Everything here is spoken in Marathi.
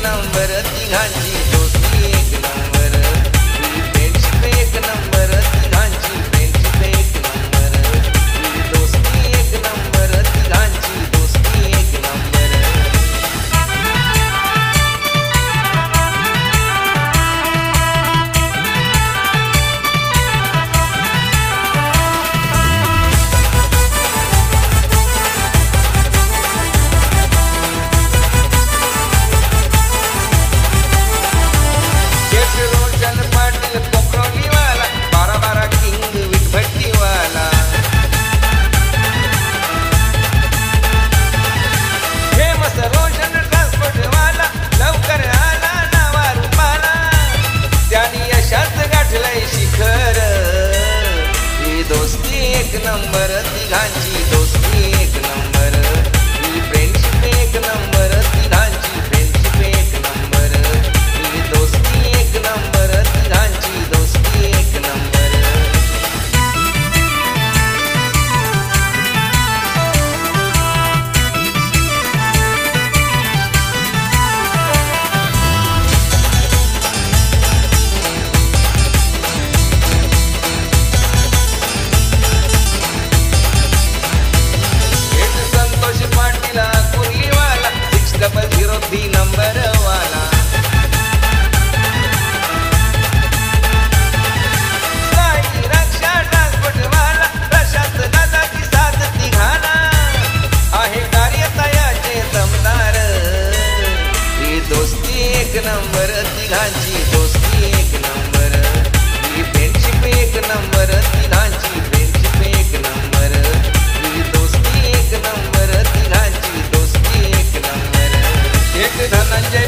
नंबर तिघांची दोस्ती एक नंबर ही फ्रेंडशिप एक नंबर तिघांची फ्रेंडशिप एक नंबर ही दोस्ती एक नंबर तिघांची दोस्ती एक नंबर दोस्ती एक नंबर तिघांची दोस्ती एक नंबर ही फ्रेंडशिप एक नंबर तिघांची फ्रेंडशिप एक नंबर ही दोस्ती एक नंबर तिघांची दोस्ती एक नंबर नंबर वाला रक्षा ट्रान्सपोर्ट वाला प्रशांत दादा की साथ तिघाना आहे कार्यतायाचे दमदार ही दोस्ती एक नंबर तिघांची दोस्ती एक नंबर ही फ्रेंडशिप एक नंबर तिघांची फ्रेंडशिप एक नंबर ही दोस्ती एक नंबर तिघांची दोस्ती एक नंबर एक धनंजय